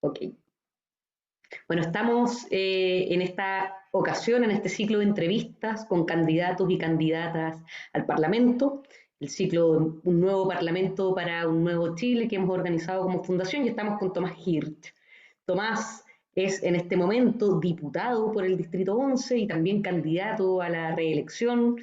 Ok. Bueno, estamos en esta ocasión, en este ciclo de entrevistas con candidatos y candidatas al Parlamento, el ciclo Un nuevo Parlamento para un nuevo Chile que hemos organizado como fundación y estamos con Tomás Hirsch. Tomás es en este momento diputado por el Distrito 11 y también candidato a la reelección.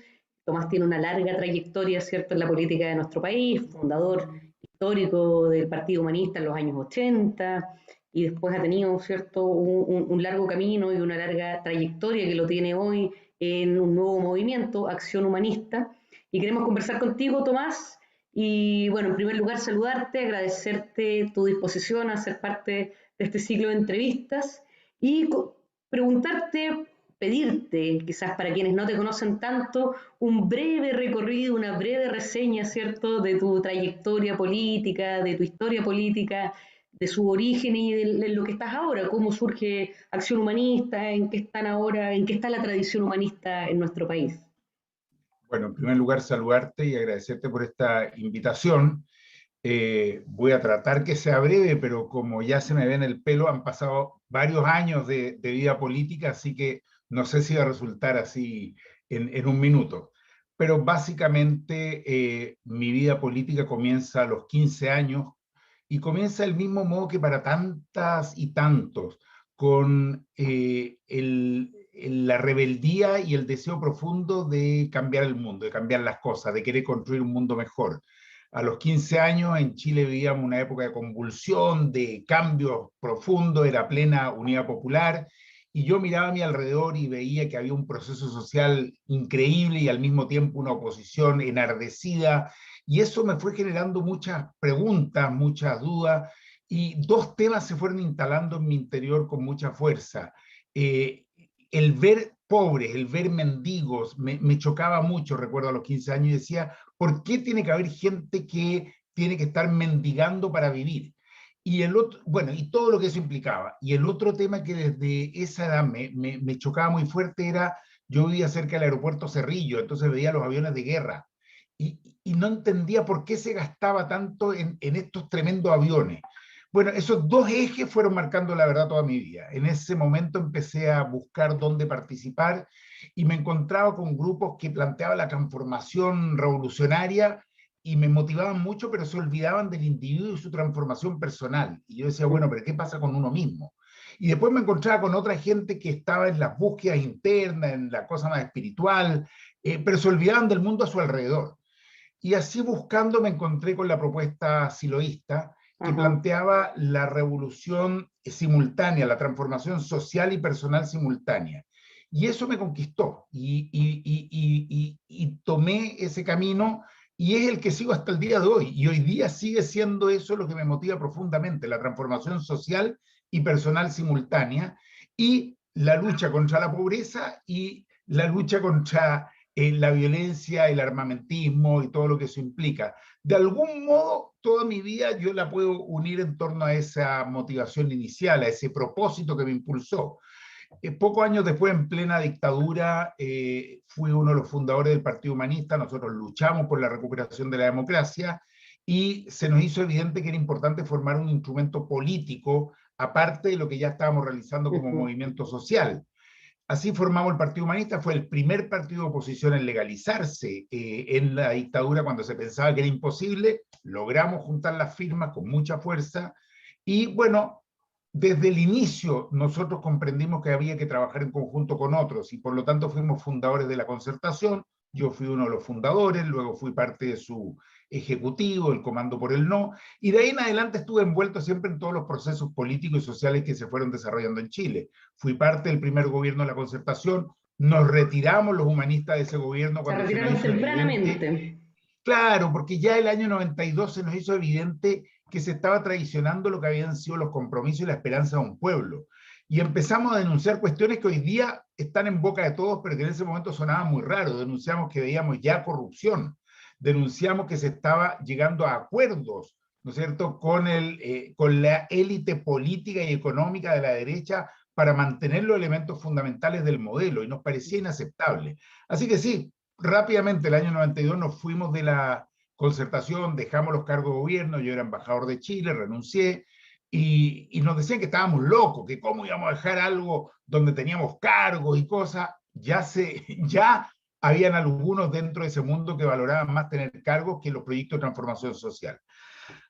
Tomás tiene una larga trayectoria, ¿cierto?, en la política de nuestro país, fundador histórico del Partido Humanista en los años 80, y después ha tenido, ¿cierto?, un largo camino y una larga trayectoria que lo tiene hoy en un nuevo movimiento, Acción Humanista. Y queremos conversar contigo, Tomás, y bueno, en primer lugar saludarte, agradecerte tu disposición a ser parte de este ciclo de entrevistas y preguntarte, pedirte, quizás para quienes no te conocen tanto, un breve recorrido, una breve reseña, ¿cierto?, de tu trayectoria política, de tu historia política, de su origen y de lo que estás ahora, cómo surge Acción Humanista, en qué están ahora, en qué está la tradición humanista en nuestro país. Bueno, en primer lugar, saludarte y agradecerte por esta invitación. Voy a tratar que sea breve, pero como ya se me ve en el pelo, han pasado varios años de vida política, así que no sé si va a resultar así en un minuto. Pero básicamente mi vida política comienza a los 15 años y comienza del mismo modo que para tantas y tantos, con la rebeldía y el deseo profundo de cambiar el mundo, de cambiar las cosas, de querer construir un mundo mejor. A los 15 años en Chile vivíamos una época de convulsión, de cambios profundos, era plena unidad popular, y yo miraba a mi alrededor y veía que había un proceso social increíble y al mismo tiempo una oposición enardecida, y eso me fue generando muchas preguntas, muchas dudas, y dos temas se fueron instalando en mi interior con mucha fuerza. Eh, el ver pobres, el ver mendigos, me chocaba mucho, recuerdo a los 15 años, y decía, ¿por qué tiene que haber gente que tiene que estar mendigando para vivir? Y el otro, bueno, y todo lo que eso implicaba. Y el otro tema que desde esa edad me chocaba muy fuerte era, yo vivía cerca del aeropuerto Cerrillo, entonces veía los aviones de guerra y no entendía por qué se gastaba tanto en estos tremendos aviones. Bueno, esos dos ejes fueron marcando la verdad toda mi vida. En ese momento empecé a buscar dónde participar y me encontraba con grupos que planteaban la transformación revolucionaria y me motivaban mucho, pero se olvidaban del individuo y su transformación personal. Y yo decía, bueno, pero ¿qué pasa con uno mismo? Y después me encontraba con otra gente que estaba en las búsquedas internas, en la cosa más espiritual, pero se olvidaban del mundo a su alrededor. Y así buscando me encontré con la propuesta siloísta que Ajá. planteaba la revolución simultánea, la transformación social y personal simultánea. Y eso me conquistó y tomé ese camino y es el que sigo hasta el día de hoy. Y hoy día sigue siendo eso lo que me motiva profundamente, la transformación social y personal simultánea y la lucha contra la pobreza y la lucha contra la violencia, el armamentismo y todo lo que eso implica. De algún modo, toda mi vida yo la puedo unir en torno a esa motivación inicial, a ese propósito que me impulsó. Pocos años después, en plena dictadura, fui uno de los fundadores del Partido Humanista, nosotros luchamos por la recuperación de la democracia y se nos hizo evidente que era importante formar un instrumento político, aparte de lo que ya estábamos realizando como movimiento social. Así formamos el Partido Humanista, fue el primer partido de oposición en legalizarse en la dictadura cuando se pensaba que era imposible. Logramos juntar las firmas con mucha fuerza y bueno, desde el inicio nosotros comprendimos que había que trabajar en conjunto con otros y por lo tanto fuimos fundadores de la Concertación. Yo fui uno de los fundadores, luego fui parte de su ejecutivo, el Comando por el No, y de ahí en adelante estuve envuelto siempre en todos los procesos políticos y sociales que se fueron desarrollando en Chile. Fui parte del primer gobierno de la Concertación, nos retiramos los humanistas de ese gobierno Se cuando se nos retiraron hizo tempranamente. evidente, claro, porque ya el año 92 se nos hizo evidente que se estaba traicionando lo que habían sido los compromisos y la esperanza de un pueblo. Y empezamos a denunciar cuestiones que hoy día están en boca de todos, pero que en ese momento sonaban muy raro. Denunciamos que veíamos ya corrupción, denunciamos que se estaba llegando a acuerdos, ¿no es cierto?, con la élite política y económica de la derecha para mantener los elementos fundamentales del modelo, y nos parecía inaceptable. Así que sí, rápidamente el año 92 nos fuimos concertación, dejamos los cargos de gobierno, yo era embajador de Chile, renuncié, y nos decían que estábamos locos, que cómo íbamos a dejar algo donde teníamos cargos y cosas. Ya habían algunos dentro de ese mundo que valoraban más tener cargos que los proyectos de transformación social.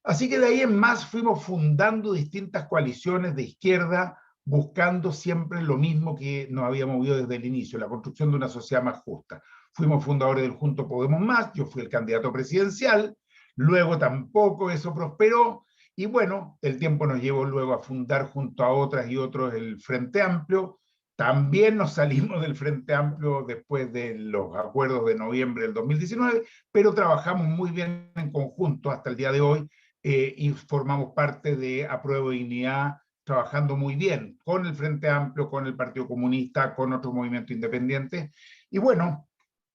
Así que de ahí en más fuimos fundando distintas coaliciones de izquierda, buscando siempre lo mismo que nos había movido desde el inicio, la construcción de una sociedad más justa. Fuimos fundadores del Junto Podemos Más, yo fui el candidato presidencial, luego tampoco eso prosperó, y bueno, el tiempo nos llevó luego a fundar junto a otras y otros el Frente Amplio. También nos salimos del Frente Amplio después de los acuerdos de noviembre del 2019, pero trabajamos muy bien en conjunto hasta el día de hoy, y formamos parte de Apruebo Dignidad, trabajando muy bien con el Frente Amplio, con el Partido Comunista, con otros movimientos independientes. Y bueno,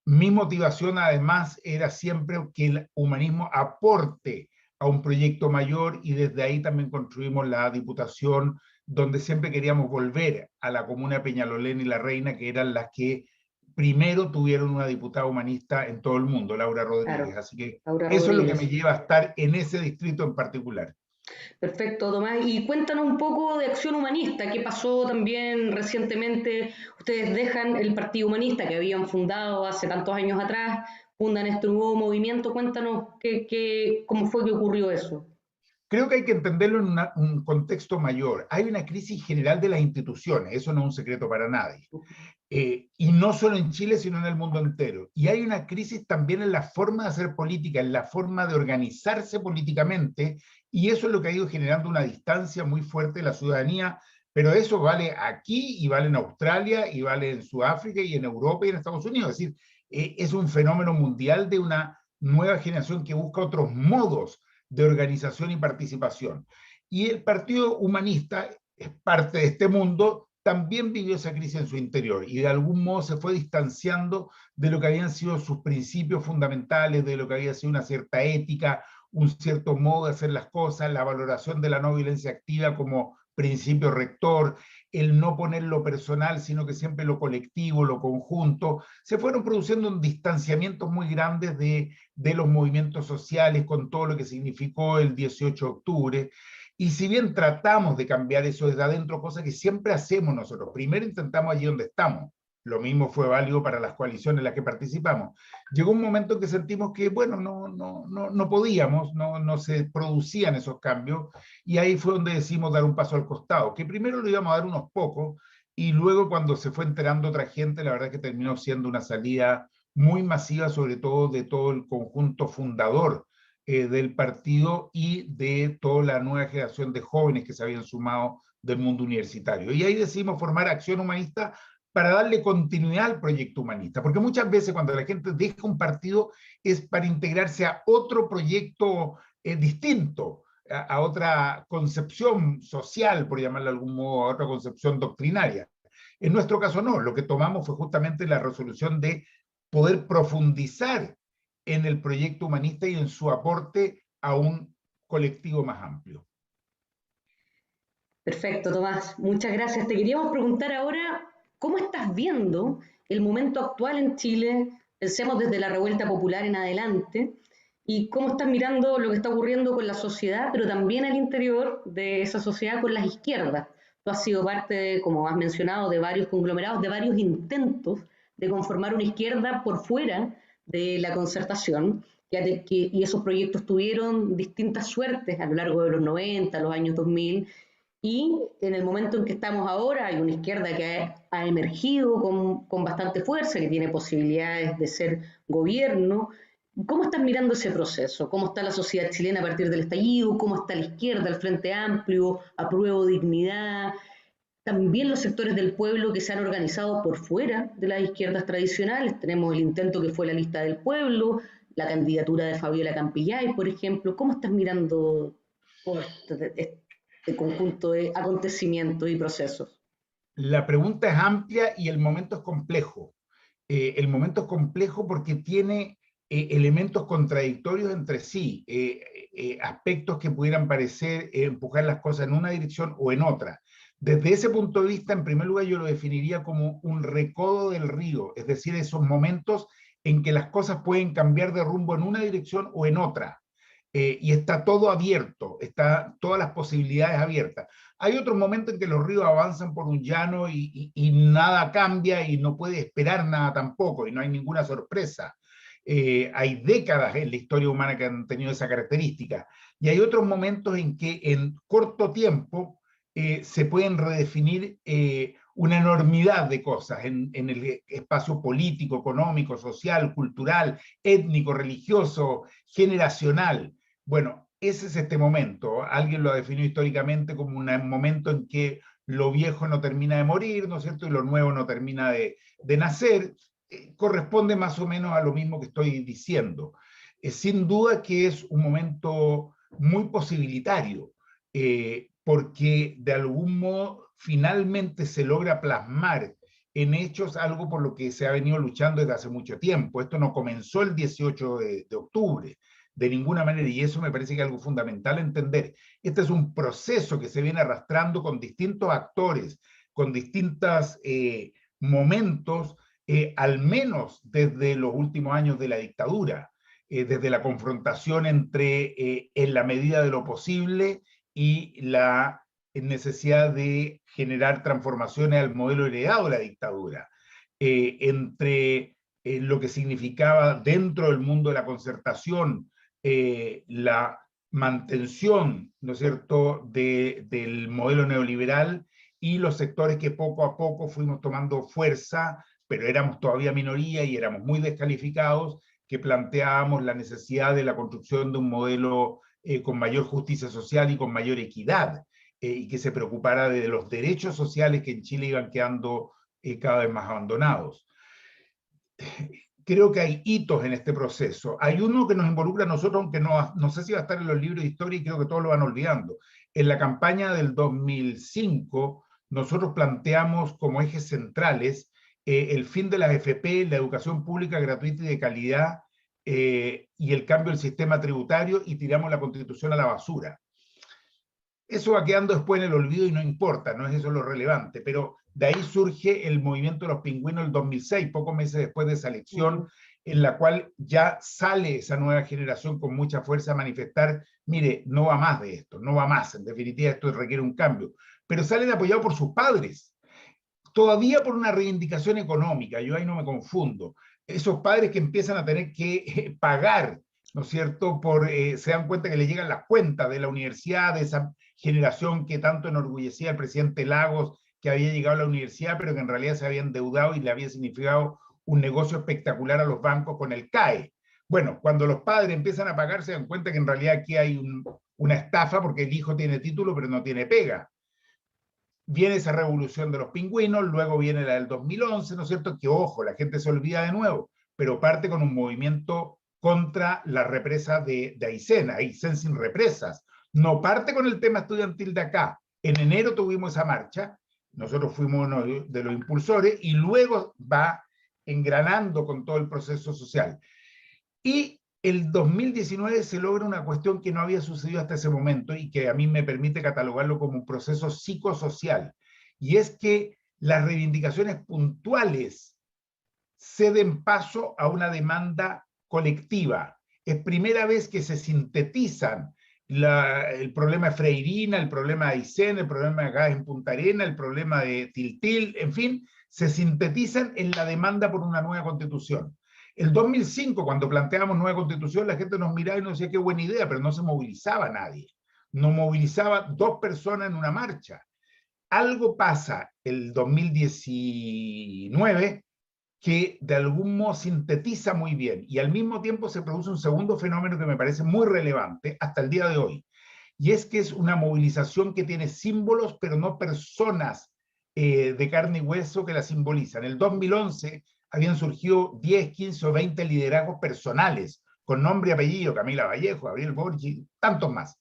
mi motivación además era siempre que el humanismo aporte a un proyecto mayor, y desde ahí también construimos la Diputación, donde siempre queríamos volver a la comuna de Peñalolén y La Reina, que eran las que primero tuvieron una diputada humanista en todo el mundo, Laura Rodríguez. Claro, Así que Laura eso es lo que me Rodríguez. lleva a estar en ese distrito en particular. Perfecto, Tomás. Y cuéntanos un poco de Acción Humanista. ¿Qué pasó también recientemente? Ustedes dejan el Partido Humanista que habían fundado hace tantos años atrás, fundan este nuevo movimiento. Cuéntanos cómo fue que ocurrió eso. Creo que hay que entenderlo en un contexto mayor. Hay una crisis general de las instituciones, eso no es un secreto para nadie. Y no solo en Chile, sino en el mundo entero. Y hay una crisis también en la forma de hacer política, en la forma de organizarse políticamente, y eso es lo que ha ido generando una distancia muy fuerte de la ciudadanía, pero eso vale aquí y vale en Australia y vale en Sudáfrica y en Europa y en Estados Unidos. Es decir, es un fenómeno mundial de una nueva generación que busca otros modos de organización y participación. Y el Partido Humanista es parte de este mundo, también vivió esa crisis en su interior y de algún modo se fue distanciando de lo que habían sido sus principios fundamentales, de lo que había sido una cierta ética, un cierto modo de hacer las cosas, la valoración de la no violencia activa como principio rector, el no poner lo personal, sino que siempre lo colectivo, lo conjunto. Se fueron produciendo un distanciamientos muy grandes de los movimientos sociales con todo lo que significó el 18 de octubre. Y si bien tratamos de cambiar eso desde adentro, cosa que siempre hacemos nosotros, primero intentamos allí donde estamos, lo mismo fue válido para las coaliciones en las que participamos. Llegó un momento en que sentimos que, bueno, no podíamos, no se producían esos cambios, y ahí fue donde decidimos dar un paso al costado, que primero lo íbamos a dar unos pocos, y luego cuando se fue enterando otra gente, la verdad es que terminó siendo una salida muy masiva, sobre todo de todo el conjunto fundador del partido y de toda la nueva generación de jóvenes que se habían sumado del mundo universitario. Y ahí decidimos formar Acción Humanista para darle continuidad al proyecto humanista, porque muchas veces cuando la gente deja un partido es para integrarse a otro proyecto distinto, a otra concepción social, por llamarlo de algún modo, a otra concepción doctrinaria. En nuestro caso no, lo que tomamos fue justamente la resolución de poder profundizar en el proyecto humanista y en su aporte a un colectivo más amplio. Perfecto, Tomás. Muchas gracias. Te queríamos preguntar ahora, ¿cómo estás viendo el momento actual en Chile? Pensemos desde la revuelta popular en adelante. ¿Y cómo estás mirando lo que está ocurriendo con la sociedad, pero también al interior de esa sociedad con las izquierdas? Tú has sido parte, como has mencionado, de varios conglomerados, de varios intentos de conformar una izquierda por fuera de la concertación, y esos proyectos tuvieron distintas suertes a lo largo de los 90, los años 2000, y en el momento en que estamos ahora hay una izquierda que ha emergido con bastante fuerza, que tiene posibilidades de ser gobierno. ¿Cómo estás mirando ese proceso? ¿Cómo está la sociedad chilena a partir del estallido? ¿Cómo está la izquierda, el Frente Amplio, Apruebo Dignidad? También los sectores del pueblo que se han organizado por fuera de las izquierdas tradicionales. Tenemos el intento que fue la lista del pueblo, la candidatura de Fabiola Campillay, por ejemplo. ¿Cómo estás mirando todo este conjunto de acontecimientos y procesos? La pregunta es amplia y el momento es complejo. El momento es complejo porque tiene elementos contradictorios entre sí, aspectos que pudieran parecer empujar las cosas en una dirección o en otra. Desde ese punto de vista, en primer lugar, yo lo definiría como un recodo del río, es decir, esos momentos en que las cosas pueden cambiar de rumbo en una dirección o en otra. Y está todo abierto, está todas las posibilidades abiertas. Hay otros momentos en que los ríos avanzan por un llano y nada cambia y no puede esperar nada tampoco y no hay ninguna sorpresa. Hay décadas en la historia humana que han tenido esa característica. Y hay otros momentos en que en corto tiempo se pueden redefinir una enormidad de cosas en el espacio político, económico, social, cultural, étnico, religioso, generacional. Bueno, ese es este momento. Alguien lo ha definido históricamente como un momento en que lo viejo no termina de morir, ¿no es cierto? Y lo nuevo no termina de nacer. Corresponde más o menos a lo mismo que estoy diciendo. Sin duda que es un momento muy posibilitario, porque de algún modo finalmente se logra plasmar en hechos algo por lo que se ha venido luchando desde hace mucho tiempo. Esto no comenzó el 18 de octubre, de ninguna manera, y eso me parece que es algo fundamental entender. Este es un proceso que se viene arrastrando con distintos actores, con distintos momentos, al menos desde los últimos años de la dictadura, desde la confrontación entre, en la medida de lo posible, y la necesidad de generar transformaciones al modelo heredado de la dictadura, entre lo que significaba dentro del mundo de la concertación la mantención, ¿no es cierto?, del modelo neoliberal y los sectores que poco a poco fuimos tomando fuerza, pero éramos todavía minoría y éramos muy descalificados, que planteábamos la necesidad de la construcción de un modelo con mayor justicia social y con mayor equidad, y que se preocupara de los derechos sociales que en Chile iban quedando cada vez más abandonados. Creo que hay hitos en este proceso. Hay uno que nos involucra a nosotros, aunque no sé si va a estar en los libros de historia y creo que todos lo van olvidando. En la campaña del 2005, nosotros planteamos como ejes centrales el fin de las FP, la educación pública gratuita y de calidad, y el cambio del sistema tributario, y tiramos la Constitución a la basura. Eso va quedando después en el olvido y no importa, no es eso lo relevante, pero de ahí surge el movimiento de los pingüinos del 2006, pocos meses después de esa elección, en la cual ya sale esa nueva generación con mucha fuerza a manifestar, mire, no va más de esto, no va más, en definitiva esto requiere un cambio, pero salen apoyados por sus padres, todavía por una reivindicación económica, yo ahí no me confundo, esos padres que empiezan a tener que pagar, ¿no es cierto?, se dan cuenta que le llegan las cuentas de la universidad, de esa generación que tanto enorgullecía al presidente Lagos, que había llegado a la universidad, pero que en realidad se había endeudado y le había significado un negocio espectacular a los bancos con el CAE. Bueno, cuando los padres empiezan a pagar, se dan cuenta que en realidad aquí hay una estafa, porque el hijo tiene título, pero no tiene pega. Viene esa revolución de los pingüinos, luego viene la del 2011, ¿no es cierto? Que, ojo, la gente se olvida de nuevo, pero parte con un movimiento contra la represa de Aysén sin represas. No parte con el tema estudiantil de acá. En enero tuvimos esa marcha, nosotros fuimos uno de los impulsores, y luego va engranando con todo el proceso social. Y el 2019 se logra una cuestión que no había sucedido hasta ese momento y que a mí me permite catalogarlo como un proceso psicosocial, y es que las reivindicaciones puntuales ceden paso a una demanda colectiva. Es primera vez que se sintetizan el problema de Freirina, el problema de Aysén, el problema de gas en Punta Arena, el problema de Tiltil, en fin, se sintetizan en la demanda por una nueva constitución. El 2005, cuando planteábamos nueva constitución, la gente nos miraba y nos decía qué buena idea, pero no se movilizaba nadie. No movilizaba 2 personas en una marcha. Algo pasa el 2019 que de algún modo sintetiza muy bien, y al mismo tiempo se produce un segundo fenómeno que me parece muy relevante hasta el día de hoy, y es que es una movilización que tiene símbolos, pero no personas de carne y hueso que la simbolizan. En el 2011 habían surgido 10, 15 o 20 liderazgos personales, con nombre y apellido, Camila Vallejo, Gabriel Borgi, tantos más.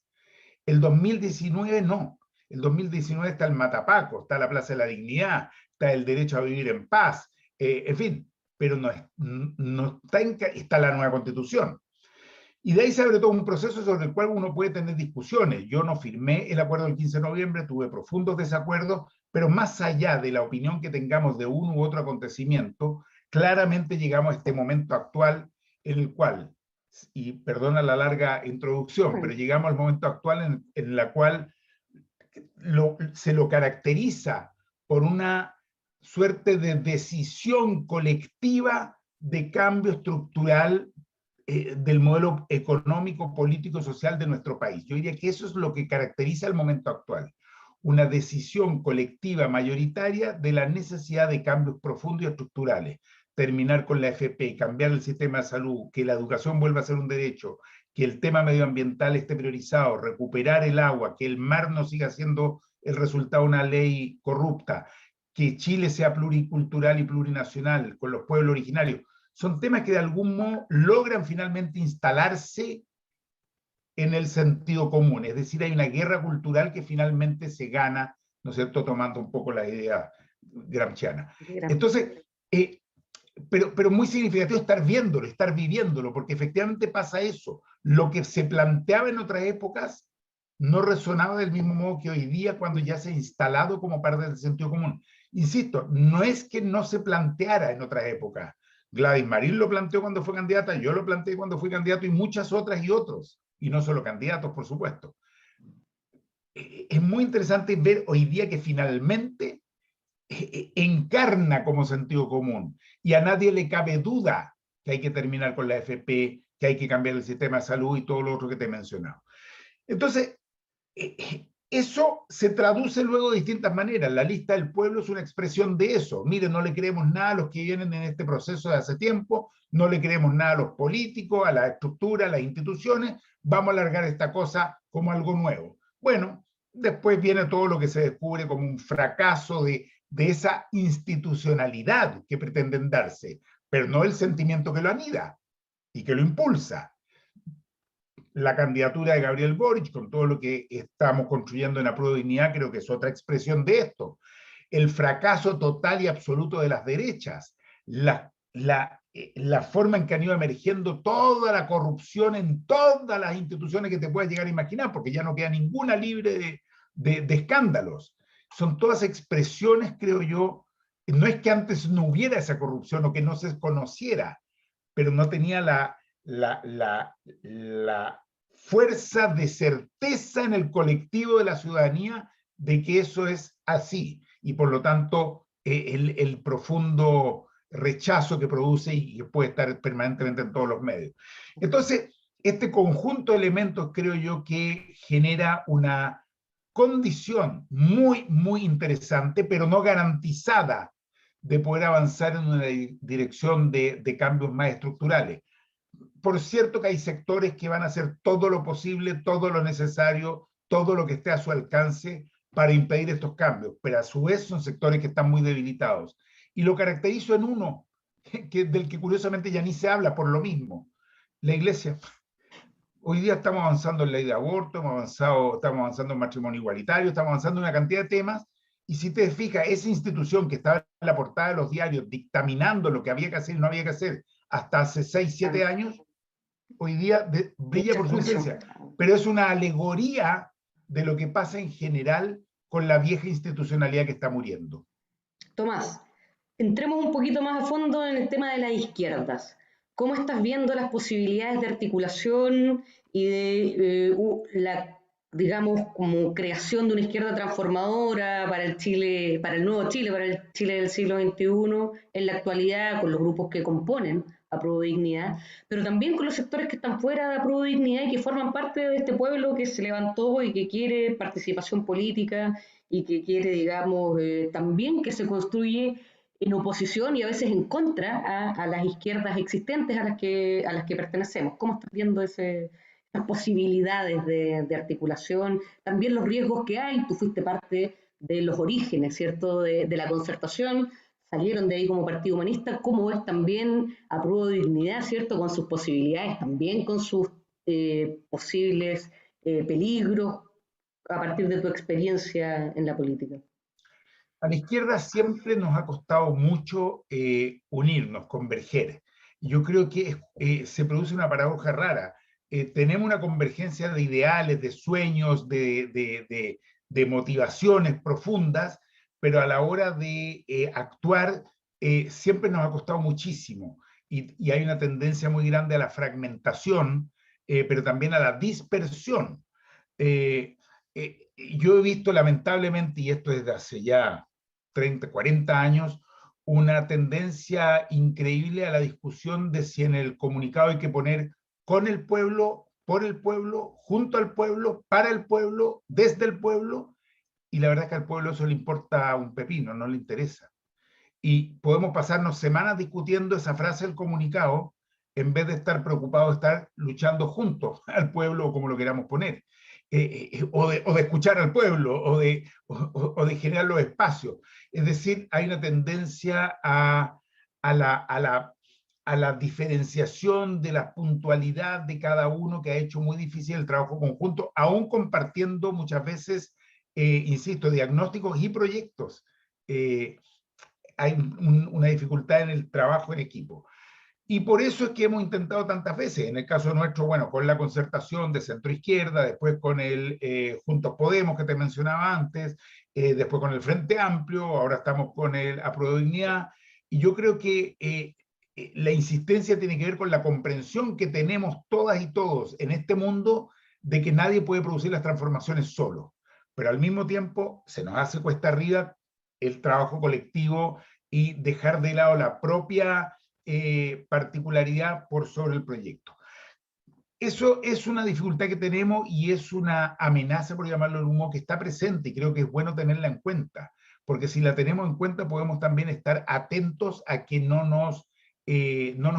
El 2019 no. El 2019 está el Matapaco, está la Plaza de la Dignidad, está el derecho a vivir en paz, en fin, pero no está la nueva constitución. Y de ahí se abre todo un proceso sobre el cual uno puede tener discusiones. Yo no firmé el acuerdo del 15 de noviembre, tuve profundos desacuerdos, pero más allá de la opinión que tengamos de uno u otro acontecimiento, claramente llegamos a este momento actual en el cual, y perdona la larga introducción, pero llegamos al momento actual en la cual se lo caracteriza por una suerte de decisión colectiva de cambio estructural del modelo económico, político, social de nuestro país. Yo diría que eso es lo que caracteriza el momento actual. Una decisión colectiva mayoritaria de la necesidad de cambios profundos y estructurales. Terminar con la AFP, cambiar el sistema de salud, que la educación vuelva a ser un derecho, que el tema medioambiental esté priorizado, recuperar el agua, que el mar no siga siendo el resultado de una ley corrupta, que Chile sea pluricultural y plurinacional con los pueblos originarios. Son temas que de algún modo logran finalmente instalarse en el sentido común, es decir, hay una guerra cultural que finalmente se gana, ¿no es cierto?, tomando un poco la idea gramsciana. Entonces, pero muy significativo estar viéndolo, estar viviéndolo, porque efectivamente pasa eso. Lo que se planteaba en otras épocas no resonaba del mismo modo que hoy día cuando ya se ha instalado como parte del sentido común. Insisto, no es que no se planteara en otras épocas. Gladys Marín lo planteó cuando fue candidata, yo lo planteé cuando fui candidato y muchas otras y otros, y no solo candidatos, por supuesto. Es muy interesante ver hoy día que finalmente encarna como sentido común y a nadie le cabe duda que hay que terminar con la AFP, que hay que cambiar el sistema de salud y todo lo otro que te he mencionado. Entonces, eso se traduce luego de distintas maneras. La lista del pueblo es una expresión de eso. Miren, no le creemos nada a los que vienen en este proceso de hace tiempo, no le creemos nada a los políticos, a la estructura, a las instituciones, vamos a alargar esta cosa como algo nuevo. Bueno, después viene todo lo que se descubre como un fracaso de esa institucionalidad que pretenden darse, pero no el sentimiento que lo anida y que lo impulsa. La candidatura de Gabriel Boric, con todo lo que estamos construyendo en Apruebo Dignidad, creo que es otra expresión de esto. El fracaso total y absoluto de las derechas, la forma en que han ido emergiendo toda la corrupción en todas las instituciones que te puedas llegar a imaginar, porque ya no queda ninguna libre de escándalos. Son todas expresiones, creo yo, no es que antes no hubiera esa corrupción o que no se conociera, pero no tenía la fuerza de certeza en el colectivo de la ciudadanía de que eso es así, y por lo tanto el profundo rechazo que produce y que puede estar permanentemente en todos los medios. Entonces, este conjunto de elementos creo yo que genera una condición muy, muy interesante, pero no garantizada de poder avanzar en una dirección de cambios más estructurales. Por cierto que hay sectores que van a hacer todo lo posible, todo lo necesario, todo lo que esté a su alcance para impedir estos cambios, pero a su vez son sectores que están muy debilitados. Y lo caracterizo en uno, del que curiosamente ya ni se habla por lo mismo, la Iglesia. Hoy día estamos avanzando en ley de aborto, estamos avanzando en matrimonio igualitario, estamos avanzando en una cantidad de temas, y si te fijas, esa institución que estaba en la portada de los diarios dictaminando lo que había que hacer y no había que hacer hasta hace 6, 7 años, hoy día brilla por su ausencia, pero es una alegoría de lo que pasa en general con la vieja institucionalidad que está muriendo. Tomás, entremos un poquito más a fondo en el tema de las izquierdas. ¿Cómo estás viendo las posibilidades de articulación y de la, digamos, como creación de una izquierda transformadora para el Chile, para el nuevo Chile, para el Chile del siglo XXI, en la actualidad, con los grupos que componen Apruebo Dignidad, pero también con los sectores que están fuera de Apruebo Dignidad y que forman parte de este pueblo que se levantó y que quiere participación política y que quiere, digamos, también que se construye en oposición y a veces en contra a las izquierdas existentes a las que pertenecemos. ¿Cómo estás viendo esas posibilidades de articulación? También los riesgos que hay. Tú fuiste parte de los orígenes, ¿cierto?, de la concertación, salieron de ahí como Partido Humanista. ¿Cómo ves también Apruebo Dignidad, ¿cierto?, con sus posibilidades, también con sus posibles peligros, a partir de tu experiencia en la política? A la izquierda siempre nos ha costado mucho unirnos, converger. Yo creo que se produce una paradoja rara. Tenemos una convergencia de ideales, de sueños, de motivaciones profundas, pero a la hora de actuar siempre nos ha costado muchísimo y hay una tendencia muy grande a la fragmentación, pero también a la dispersión. Eh, yo he visto lamentablemente, y esto desde hace ya 30, 40 años, una tendencia increíble a la discusión de si en el comunicado hay que poner con el pueblo, por el pueblo, junto al pueblo, para el pueblo, desde el pueblo, y la verdad es que al pueblo eso le importa un pepino, no le interesa. Y podemos pasarnos semanas discutiendo esa frase del comunicado en vez de estar preocupados de estar luchando juntos al pueblo, o como lo queramos poner, o de escuchar al pueblo, o de generar los espacios. Es decir, hay una tendencia a la diferenciación de la puntualidad de cada uno, que ha hecho muy difícil el trabajo conjunto, aún compartiendo muchas veces, insisto, diagnósticos y proyectos. Hay una dificultad en el trabajo en equipo. Y por eso es que hemos intentado tantas veces, en el caso nuestro, bueno, con la concertación de centro-izquierda, después con el Juntos Podemos, que te mencionaba antes, después con el Frente Amplio, ahora estamos con el Apruebo Dignidad, y yo creo que la insistencia tiene que ver con la comprensión que tenemos todas y todos en este mundo de que nadie puede producir las transformaciones solo, pero al mismo tiempo se nos hace cuesta arriba el trabajo colectivo y dejar de lado la propia particularidad por sobre el proyecto. Eso es una dificultad que tenemos y es una amenaza, por llamarlo de humo, que está presente y creo que es bueno tenerla en cuenta, porque si la tenemos en cuenta podemos también estar atentos a que no nos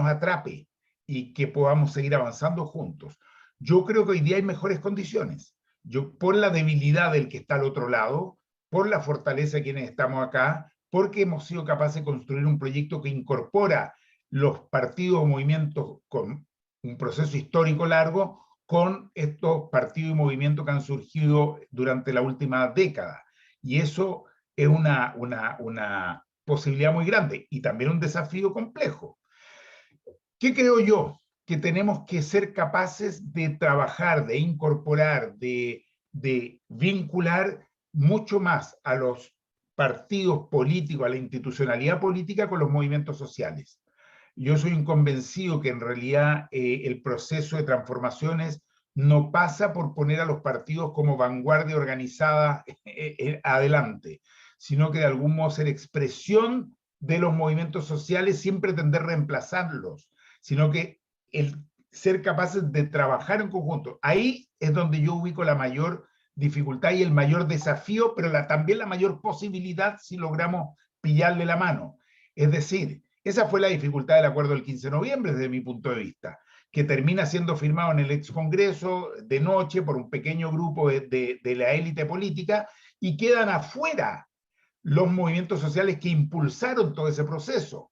atrape y que podamos seguir avanzando juntos. Yo creo que hoy día hay mejores condiciones. Yo, por la debilidad del que está al otro lado, por la fortaleza de quienes estamos acá, porque hemos sido capaces de construir un proyecto que incorpora los partidos o movimientos con un proceso histórico largo con estos partidos y movimientos que han surgido durante la última década. Y eso es una posibilidad muy grande y también un desafío complejo. ¿Qué creo yo? Que tenemos que ser capaces de trabajar, de incorporar, de vincular mucho más a los partidos políticos, a la institucionalidad política con los movimientos sociales. Yo soy un convencido que en realidad el proceso de transformaciones no pasa por poner a los partidos como vanguardia organizada adelante, sino que de algún modo ser expresión de los movimientos sociales sin pretender reemplazarlos, sino que el ser capaces de trabajar en conjunto. Ahí es donde yo ubico la mayor dificultad y el mayor desafío, pero también la mayor posibilidad si logramos pillarle la mano. Es decir, esa fue la dificultad del acuerdo del 15 de noviembre desde mi punto de vista, que termina siendo firmado en el ex Congreso de noche por un pequeño grupo de la élite política y quedan afuera los movimientos sociales que impulsaron todo ese proceso.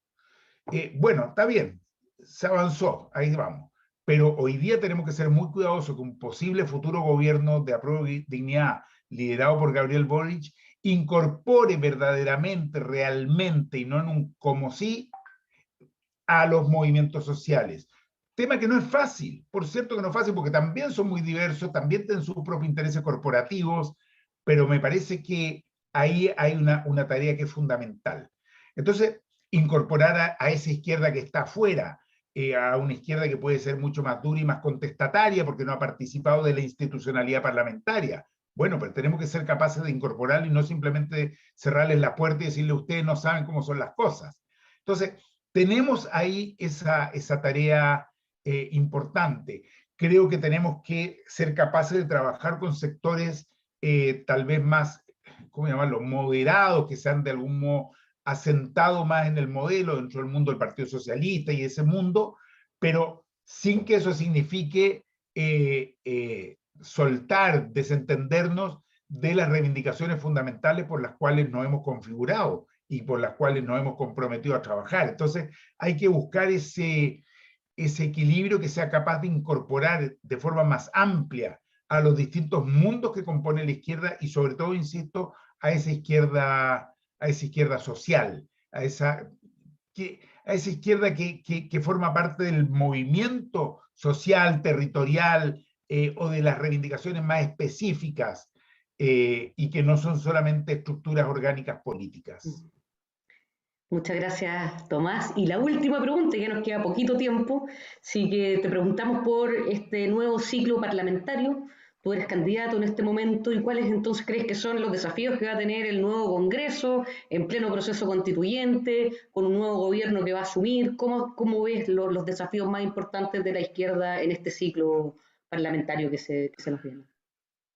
Bueno, está bien, se avanzó, ahí vamos. Pero hoy día tenemos que ser muy cuidadosos que un posible futuro gobierno de Apruebo y Dignidad, liderado por Gabriel Boric, incorpore verdaderamente, realmente, y no en un como si, a los movimientos sociales. Tema que no es fácil, por cierto que no es fácil, porque también son muy diversos, también tienen sus propios intereses corporativos, pero me parece que ahí hay una tarea que es fundamental. Entonces, incorporar a esa izquierda que está afuera, a una izquierda que puede ser mucho más dura y más contestataria porque no ha participado de la institucionalidad parlamentaria. Bueno, pero tenemos que ser capaces de incorporarlo y no simplemente cerrarles la puerta y decirle, ustedes no saben cómo son las cosas. Entonces, tenemos ahí esa tarea importante. Creo que tenemos que ser capaces de trabajar con sectores tal vez más, ¿cómo llamarlo?, moderados, que se han de algún modo asentado más en el modelo dentro del mundo del Partido Socialista y ese mundo, pero sin que eso signifique soltar, desentendernos de las reivindicaciones fundamentales por las cuales nos hemos configurado y por las cuales nos hemos comprometido a trabajar. Entonces, hay que buscar ese equilibrio que sea capaz de incorporar de forma más amplia a los distintos mundos que compone la izquierda y sobre todo, insisto, a esa izquierda social, a esa izquierda que forma parte del movimiento social, territorial, o de las reivindicaciones más específicas, y que no son solamente estructuras orgánicas políticas. Muchas gracias, Tomás. Y la última pregunta, ya nos queda poquito tiempo, así que te preguntamos por este nuevo ciclo parlamentario. Tú eres candidato en este momento y cuáles entonces crees que son los desafíos que va a tener el nuevo Congreso en pleno proceso constituyente, con un nuevo gobierno que va a asumir. ¿Cómo ves los desafíos más importantes de la izquierda en este ciclo parlamentario que se nos viene?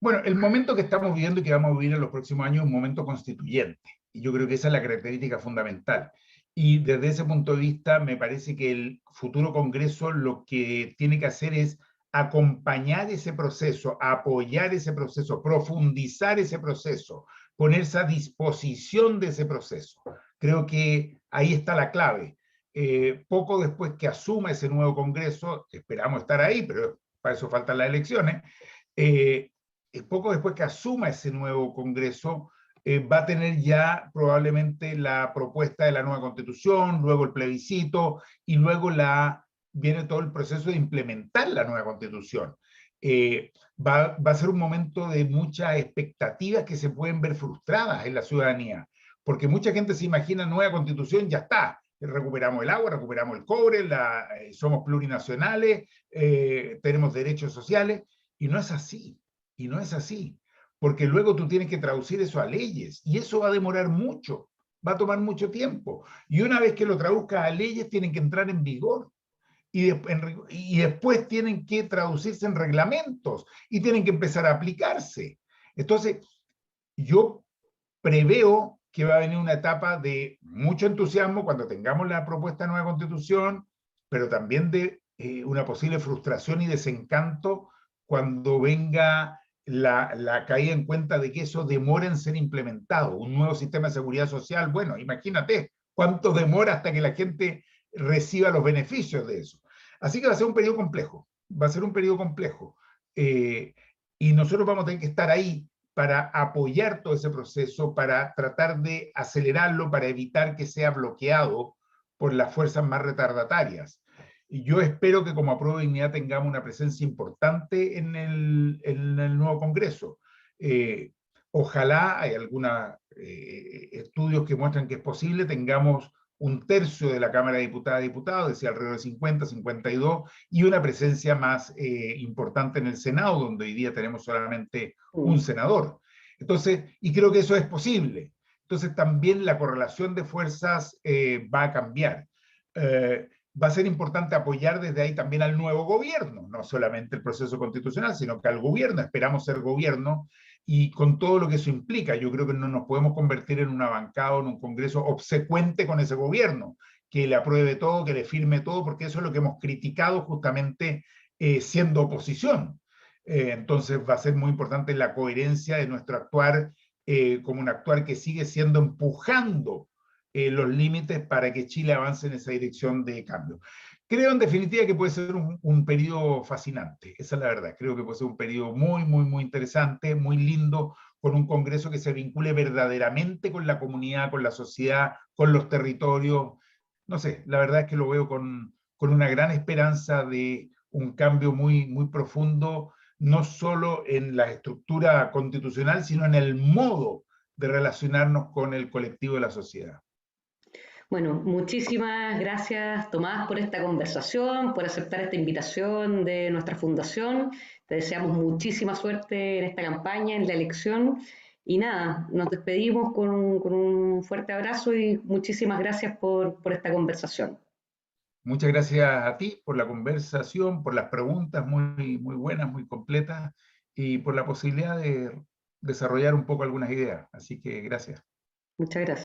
Bueno, el momento que estamos viviendo y que vamos a vivir en los próximos años es un momento constituyente. Y yo creo que esa es la característica fundamental. Y desde ese punto de vista, me parece que el futuro Congreso lo que tiene que hacer es acompañar ese proceso, apoyar ese proceso, profundizar ese proceso, ponerse a disposición de ese proceso. Creo que ahí está la clave. Poco después que asuma ese nuevo Congreso, esperamos estar ahí, pero para eso faltan las elecciones, eh, poco después que asuma ese nuevo Congreso, va a tener ya probablemente la propuesta de la nueva Constitución, luego el plebiscito y luego viene todo el proceso de implementar la nueva Constitución. Va a ser un momento de muchas expectativas que se pueden ver frustradas en la ciudadanía, porque mucha gente se imagina nueva Constitución, ya está, recuperamos el agua, recuperamos el cobre, somos plurinacionales, tenemos derechos sociales, y no es así. Y no es así, porque luego tú tienes que traducir eso a leyes y eso va a demorar mucho, va a tomar mucho tiempo. Y una vez que lo traduzcas a leyes, tienen que entrar en vigor y después tienen que traducirse en reglamentos y tienen que empezar a aplicarse. Entonces, yo preveo que va a venir una etapa de mucho entusiasmo cuando tengamos la propuesta de nueva constitución, pero también de una posible frustración y desencanto cuando venga la caída en cuenta de que eso demora en ser implementado. Un nuevo sistema de seguridad social, bueno, imagínate cuánto demora hasta que la gente reciba los beneficios de eso. Así que va a ser un periodo complejo, va a ser un periodo complejo. Eh, y nosotros vamos a tener que estar ahí para apoyar todo ese proceso, para tratar de acelerarlo, para evitar que sea bloqueado por las fuerzas más retardatarias. Y yo espero que como Apruebo Dignidad tengamos una presencia importante en el nuevo Congreso. Ojalá, hay algunos estudios que muestran que es posible, tengamos un tercio de la Cámara de Diputadas y Diputados, decía alrededor de 50, 52, y una presencia más importante en el Senado, donde hoy día tenemos solamente un senador. Entonces, y creo que eso es posible. Entonces, también la correlación de fuerzas va a cambiar. Va a ser importante apoyar desde ahí también al nuevo gobierno, no solamente el proceso constitucional, sino que al gobierno. Esperamos ser gobierno y con todo lo que eso implica, yo creo que no nos podemos convertir en una bancada o en un congreso obsecuente con ese gobierno, que le apruebe todo, que le firme todo, porque eso es lo que hemos criticado justamente siendo oposición. Entonces va a ser muy importante la coherencia de nuestro actuar como un actuar que sigue siendo empujando los límites para que Chile avance en esa dirección de cambio. Creo en definitiva que puede ser un periodo fascinante, esa es la verdad. Creo que puede ser un periodo muy, muy, muy interesante, muy lindo, con un Congreso que se vincule verdaderamente con la comunidad, con la sociedad, con los territorios. No sé, la verdad es que lo veo con una gran esperanza de un cambio muy, muy profundo, no solo en la estructura constitucional, sino en el modo de relacionarnos con el colectivo de la sociedad. Bueno, muchísimas gracias Tomás por esta conversación, por aceptar esta invitación de nuestra fundación. Te deseamos muchísima suerte en esta campaña, en la elección. Y nada, nos despedimos con un fuerte abrazo y muchísimas gracias por esta conversación. Muchas gracias a ti por la conversación, por las preguntas muy, muy buenas, muy completas y por la posibilidad de desarrollar un poco algunas ideas. Así que gracias. Muchas gracias.